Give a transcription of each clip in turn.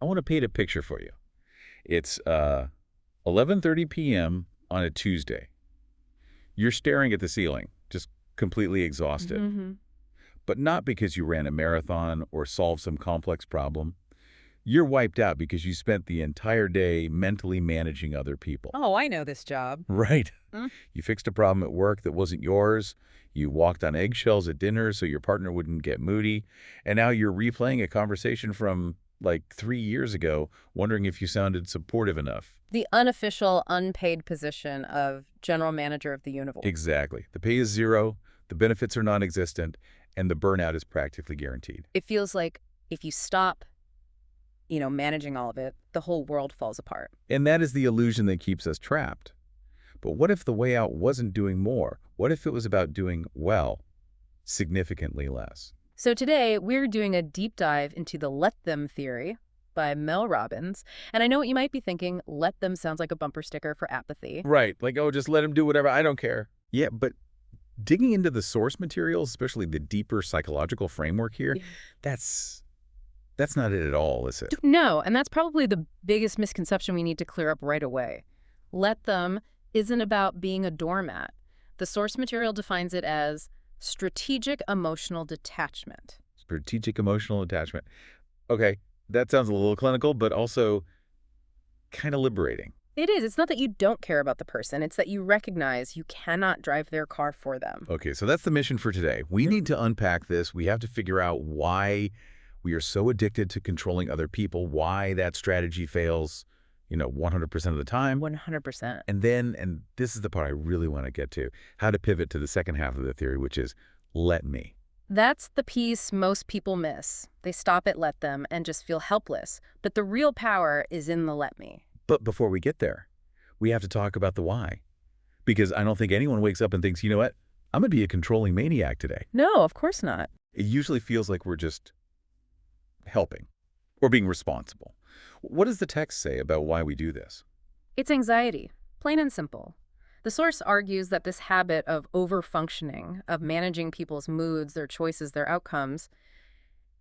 I want to paint a picture for you. It's 11:30 p.m. on a Tuesday. You're staring at the ceiling, just completely exhausted. Hmm. But not because you ran a marathon or solved some complex problem. You're wiped out because you spent the entire day mentally managing other people. Oh, I know this job. Right. Mm. You fixed a problem at work that wasn't yours. You walked on eggshells at dinner so your partner wouldn't get moody. And now you're replaying a conversation from like 3 years ago, wondering if you sounded supportive enough. The unofficial, unpaid position of general manager of the universe. Exactly. The pay is zero, the benefits are non-existent, and the burnout is practically guaranteed. It feels like if you stop, managing all of it, the whole world falls apart. And that is the illusion that keeps us trapped. But what if the way out wasn't doing more? What if it was about doing well, significantly less? So today, we're doing a deep dive into the let them theory by Mel Robbins. And I know what you might be thinking, let them sounds like a bumper sticker for apathy. Right, like, oh, just let him do whatever, I don't care. Yeah, but digging into the source material, especially the deeper psychological framework here, Yeah. that's not it at all, is it? No, and that's probably the biggest misconception we need to clear up right away. Let them isn't about being a doormat. The source material defines it as strategic emotional detachment. Strategic emotional attachment. Okay, that sounds a little clinical, but also kind of liberating. It is. It's not that you don't care about the person. It's that you recognize you cannot drive their car for them. Okay, so that's the mission for today. We need to unpack this. We have to figure out why we are so addicted to controlling other people, why that strategy fails, 100% of the time. 100%. And then, and this is the part I really want to get to, how to pivot to the second half of the theory, which is let me. That's the piece most people miss. They stop at let them and just feel helpless. But the real power is in the let me. But before we get there, we have to talk about the why. Because I don't think anyone wakes up and thinks, you know what, I'm going to be a controlling maniac today. No, of course not. It usually feels like we're just helping or being responsible. What does the text say about why we do this? It's anxiety, plain and simple. The source argues that this habit of over-functioning, of managing people's moods, their choices, their outcomes,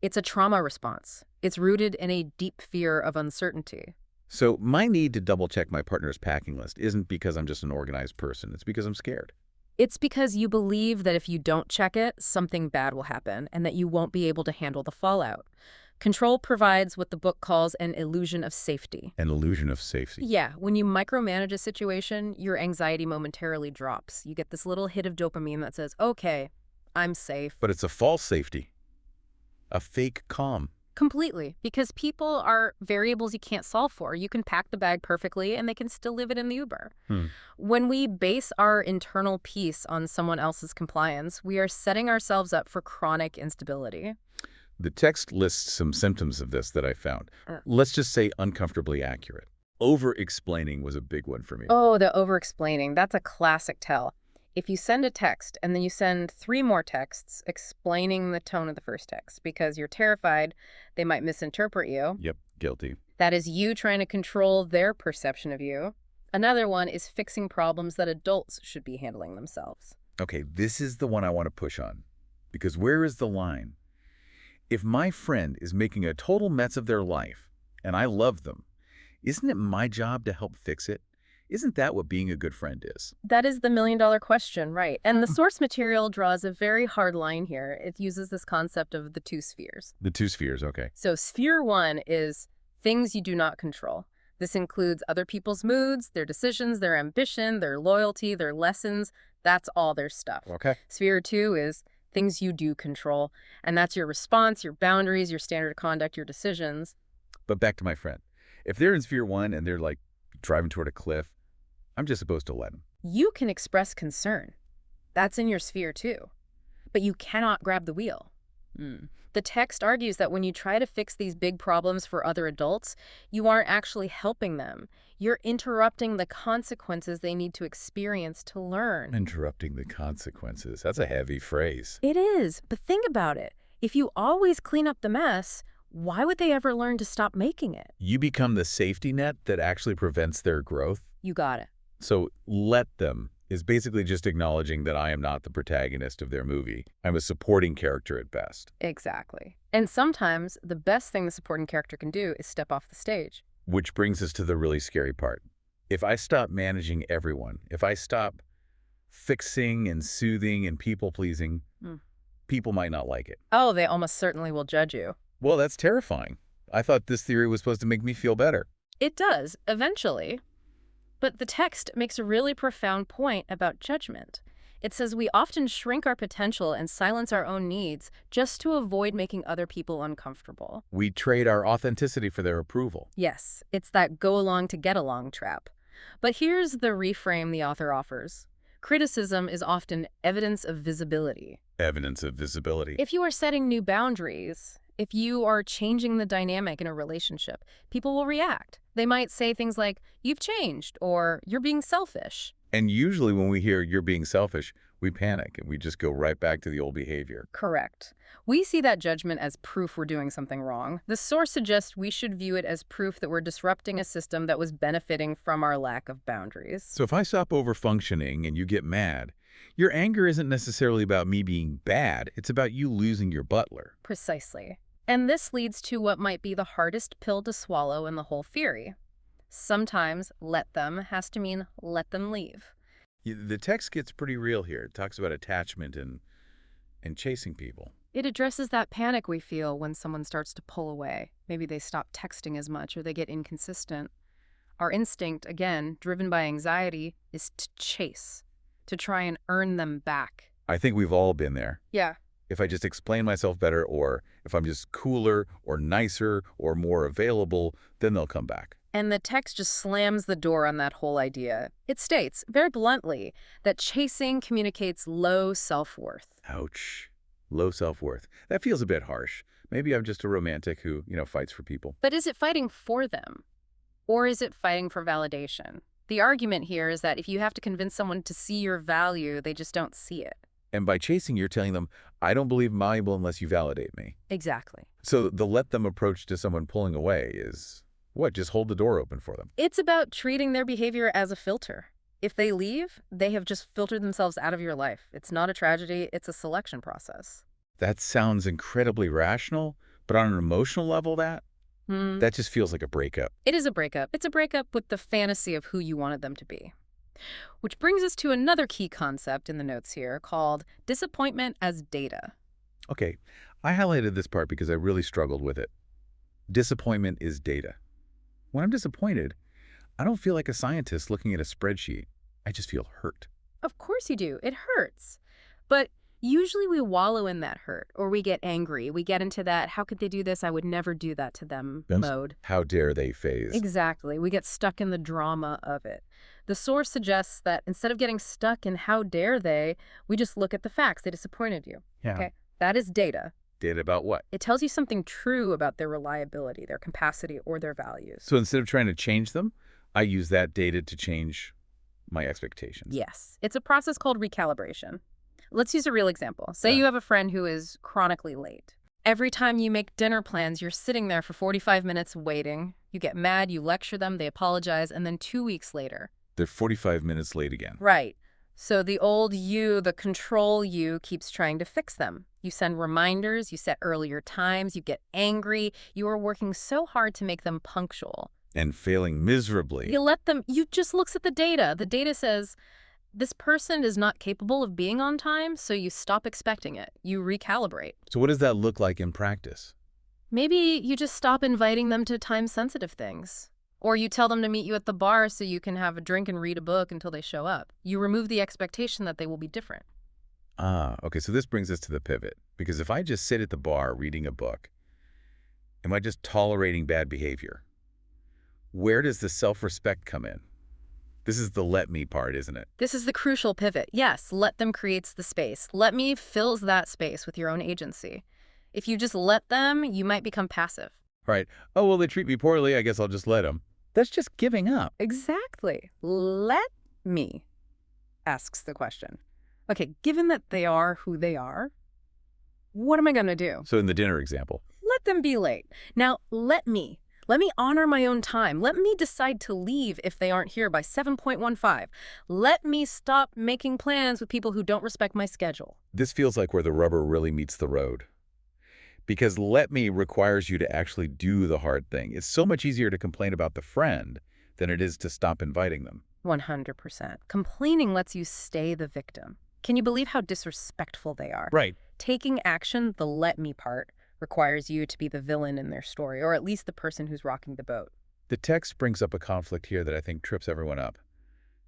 it's a trauma response. It's rooted in a deep fear of uncertainty. So my need to double-check my partner's packing list isn't because I'm just an organized person. It's because I'm scared. It's because you believe that if you don't check it, something bad will happen and that you won't be able to handle the fallout. Control provides what the book calls an illusion of safety. An illusion of safety. Yeah, when you micromanage a situation, your anxiety momentarily drops. You get this little hit of dopamine that says, okay, I'm safe. But it's a false safety. A fake calm. Completely, because people are variables you can't solve for. You can pack the bag perfectly and they can still live it in the Uber. When we base our internal peace on someone else's compliance, we are setting ourselves up for chronic instability. The text lists some symptoms of this that I found. Let's just say uncomfortably accurate. Over-explaining was a big one for me. Oh, the over-explaining. That's a classic tell. If you send a text and then you send 3 more texts explaining the tone of the first text because you're terrified they might misinterpret you. Yep, guilty. That is you trying to control their perception of you. Another one is fixing problems that adults should be handling themselves. Okay, this is the one I want to push on. Because where is the line? If my friend is making a total mess of their life, and I love them, isn't it my job to help fix it? Isn't that what being a good friend is? That is the million-dollar question, right? And the source material draws a very hard line here. It uses this concept of the 2 spheres. The 2 spheres, okay. So sphere 1 is things you do not control. This includes other people's moods, their decisions, their ambition, their loyalty, their lessons. That's all their stuff. Okay. Sphere 2 is things you do control. And that's your response, your boundaries, your standard of conduct, your decisions. But back to my friend. If they're in sphere 1 and they're like driving toward a cliff, I'm just supposed to let them. You can express concern. That's in your sphere 2. But you cannot grab the wheel. The text argues that when you try to fix these big problems for other adults, you aren't actually helping them. You're interrupting the consequences they need to experience to learn. Interrupting the consequences. That's a heavy phrase. It is, but think about it. If you always clean up the mess, why would they ever learn to stop making it? You become the safety net that actually prevents their growth. You got it. So let them is basically just acknowledging that I am not the protagonist of their movie. I'm a supporting character at best. Exactly. And sometimes the best thing the supporting character can do is step off the stage. Which brings us to the really scary part. If I stop managing everyone, if I stop fixing and soothing and people-pleasing, people might not like it. Oh, they almost certainly will judge you. Well, that's terrifying. I thought this theory was supposed to make me feel better. It does, eventually. But the text makes a really profound point about judgment. It says we often shrink our potential and silence our own needs just to avoid making other people uncomfortable. We trade our authenticity for their approval. Yes, it's that go along to get along trap. But here's the reframe the author offers. Criticism is often evidence of visibility. Evidence of visibility. If you are setting new boundaries, if you are changing the dynamic in a relationship, people will react. They might say things like, "You've changed," or "You're being selfish." And usually when we hear "you're being selfish," we panic and we just go right back to the old behavior. Correct. We see that judgment as proof we're doing something wrong. The source suggests we should view it as proof that we're disrupting a system that was benefiting from our lack of boundaries. So if I stop over-functioning and you get mad, your anger isn't necessarily about me being bad. It's about you losing your butler. Precisely. And this leads to what might be the hardest pill to swallow in the whole theory. Sometimes let them has to mean let them leave. The text gets pretty real here. It talks about attachment and chasing people. It addresses that panic we feel when someone starts to pull away. Maybe they stop texting as much or they get inconsistent. Our instinct, again, driven by anxiety, is to chase, to try and earn them back. I think we've all been there. Yeah. If I just explain myself better, or if I'm just cooler or nicer or more available, then they'll come back. And the text just slams the door on that whole idea. It states, very bluntly, that chasing communicates low self-worth. Ouch. Low self-worth. That feels a bit harsh. Maybe I'm just a romantic who, fights for people. But is it fighting for them? Or is it fighting for validation? The argument here is that if you have to convince someone to see your value, they just don't see it. And by chasing, you're telling them, I don't believe I'm valuable unless you validate me. Exactly. So the let them approach to someone pulling away is, what, just hold the door open for them? It's about treating their behavior as a filter. If they leave, they have just filtered themselves out of your life. It's not a tragedy, it's a selection process. That sounds incredibly rational, but on an emotional level, that just feels like a breakup. It is a breakup. It's a breakup with the fantasy of who you wanted them to be. Which brings us to another key concept in the notes here called disappointment as data. Okay, I highlighted this part because I really struggled with it. Disappointment is data. When I'm disappointed, I don't feel like a scientist looking at a spreadsheet. I just feel hurt. Of course you do. It hurts. But usually we wallow in that hurt, or we get angry. We get into that, how could they do this? I would never do that to them mode. How dare they phase. Exactly. We get stuck in the drama of it. The source suggests that instead of getting stuck in how dare they, we just look at the facts. They disappointed you. Yeah. Okay. That is data. Data about what? It tells you something true about their reliability, their capacity, or their values. So instead of trying to change them, I use that data to change my expectations. Yes. It's a process called recalibration. Let's use a real example. Say you have a friend who is chronically late. Every time you make dinner plans, you're sitting there for 45 minutes waiting. You get mad, you lecture them, they apologize, and then 2 weeks later, They're 45 minutes late again. right. So the old you, the control you, keeps trying to fix them. You send reminders, you set earlier times, you get angry. You are working so hard to make them punctual. And failing miserably. You just looks at the data. The data says, this person is not capable of being on time, so you stop expecting it. You recalibrate. So what does that look like in practice? Maybe you just stop inviting them to time-sensitive things. Or you tell them to meet you at the bar so you can have a drink and read a book until they show up. You remove the expectation that they will be different. Okay, so this brings us to the pivot. Because if I just sit at the bar reading a book, am I just tolerating bad behavior? Where does the self-respect come in? This is the let me part, isn't it? This is the crucial pivot. Yes, let them creates the space. Let me fills that space with your own agency. If you just let them, you might become passive. Right. Oh, well, they treat me poorly. I guess I'll just let them. That's just giving up. Exactly. Let me, asks the question. Okay, given that they are who they are, what am I going to do? So in the dinner example. Let them be late. Now, let me Let me honor my own time. Let me decide to leave if they aren't here by 7.15. Let me stop making plans with people who don't respect my schedule. This feels like where the rubber really meets the road. Because let me requires you to actually do the hard thing. It's so much easier to complain about the friend than it is to stop inviting them. 100%. Complaining lets you stay the victim. Can you believe how disrespectful they are? Right. Taking action, the let me part, requires you to be the villain in their story, or at least the person who's rocking the boat. The text brings up a conflict here that I think trips everyone up.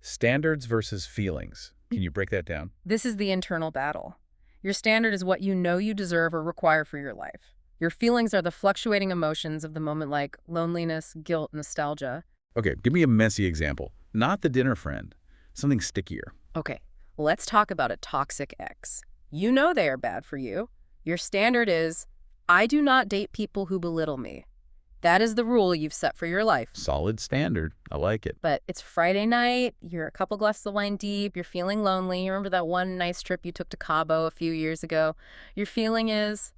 Standards versus feelings. Can you break that down? This is the internal battle. Your standard is what you know you deserve or require for your life. Your feelings are the fluctuating emotions of the moment, like loneliness, guilt, nostalgia. Okay, give me a messy example. Not the dinner friend. Something stickier. Okay, let's talk about a toxic ex. You know they are bad for you. Your standard is, I do not date people who belittle me. That is the rule you've set for your life. Solid standard. I like it. But it's Friday night, you're a couple glasses of wine deep, you're feeling lonely. You remember that one nice trip you took to Cabo a few years ago? Your feeling is,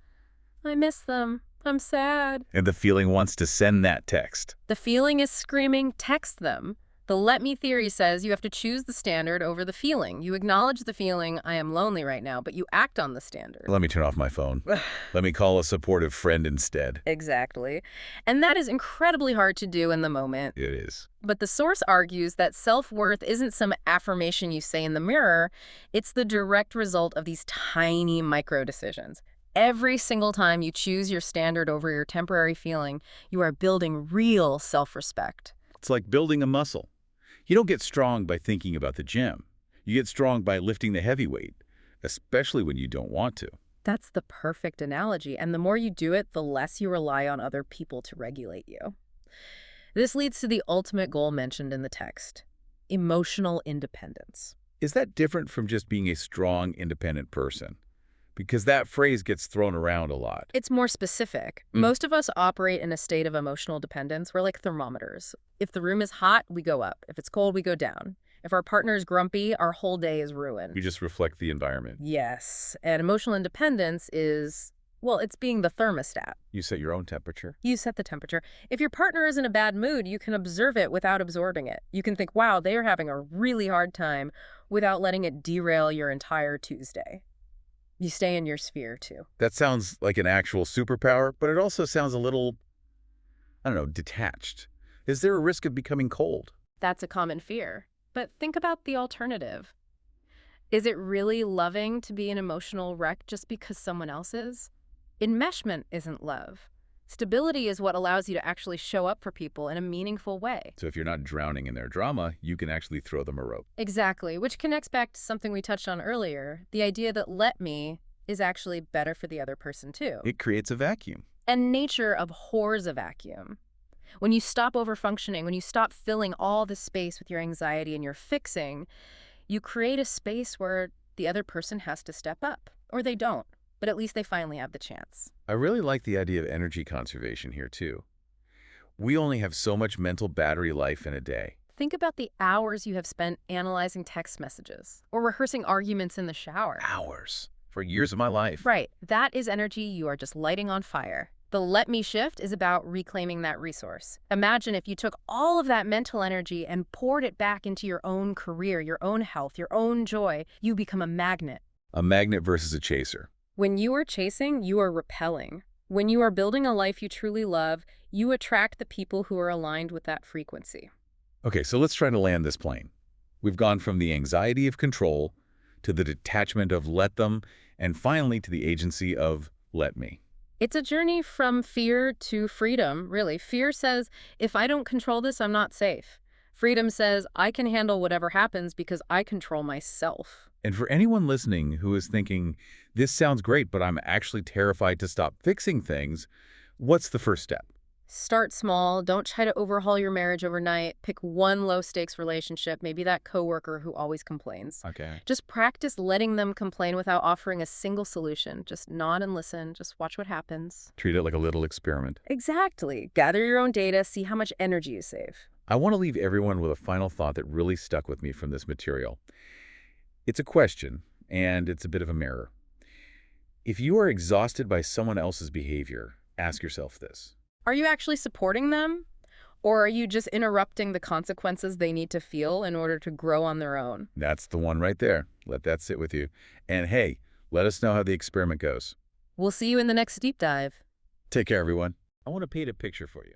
I miss them. I'm sad. And the feeling wants to send that text. The feeling is screaming, text them. The let me theory says you have to choose the standard over the feeling. You acknowledge the feeling, I am lonely right now, but you act on the standard. Let me turn off my phone. Let me call a supportive friend instead. Exactly. And that is incredibly hard to do in the moment. It is. But the source argues that self-worth isn't some affirmation you say in the mirror. It's the direct result of these tiny micro-decisions. Every single time you choose your standard over your temporary feeling, you are building real self-respect. It's like building a muscle. You don't get strong by thinking about the gym. You get strong by lifting the heavy weight, especially when you don't want to. That's the perfect analogy, and the more you do it, the less you rely on other people to regulate you. This leads to the ultimate goal mentioned in the text: emotional independence. Is that different from just being a strong, independent person? Because that phrase gets thrown around a lot. It's more specific. Most of us operate in a state of emotional dependence. We're like thermometers. If the room is hot, we go up. If it's cold, we go down. If our partner is grumpy, our whole day is ruined. We just reflect the environment. Yes. And emotional independence is, well, it's being the thermostat. You set your own temperature. You set the temperature. If your partner is in a bad mood, you can observe it without absorbing it. You can think, wow, they are having a really hard time, without letting it derail your entire Tuesday. You stay in your sphere, too. That sounds like an actual superpower, but it also sounds a little, I don't know, detached. Is there a risk of becoming cold? That's a common fear. But think about the alternative. Is it really loving to be an emotional wreck just because someone else is? Enmeshment isn't love. Stability is what allows you to actually show up for people in a meaningful way. So if you're not drowning in their drama, you can actually throw them a rope. Exactly, which connects back to something we touched on earlier, the idea that let me is actually better for the other person too. It creates a vacuum. And nature abhors a vacuum. When you stop overfunctioning, when you stop filling all the space with your anxiety and your fixing, you create a space where the other person has to step up, or they don't. But at least they finally have the chance. I really like the idea of energy conservation here, too. We only have so much mental battery life in a day. Think about the hours you have spent analyzing text messages or rehearsing arguments in the shower. Hours. For years of my life. Right. That is energy you are just lighting on fire. The let me shift is about reclaiming that resource. Imagine if you took all of that mental energy and poured it back into your own career, your own health, your own joy. You become a magnet. A magnet versus a chaser. When you are chasing, you are repelling. When you are building a life you truly love, you attract the people who are aligned with that frequency. Okay, so let's try to land this plane. We've gone from the anxiety of control to the detachment of let them, and finally to the agency of let me. It's a journey from fear to freedom, really. Fear says, if I don't control this, I'm not safe. Freedom says, I can handle whatever happens because I control myself. And for anyone listening who is thinking, this sounds great, but I'm actually terrified to stop fixing things, what's the first step? Start small. Don't try to overhaul your marriage overnight. Pick one low-stakes relationship, maybe that coworker who always complains. Okay. Just practice letting them complain without offering a single solution. Just nod and listen. Just watch what happens. Treat it like a little experiment. Exactly. Gather your own data. See how much energy you save. I want to leave everyone with a final thought that really stuck with me from this material. It's a question, and it's a bit of a mirror. If you are exhausted by someone else's behavior, ask yourself this. Are you actually supporting them? Or are you just interrupting the consequences they need to feel in order to grow on their own? That's the one right there. Let that sit with you. And hey, let us know how the experiment goes. We'll see you in the next deep dive. Take care, everyone. I want to paint a picture for you.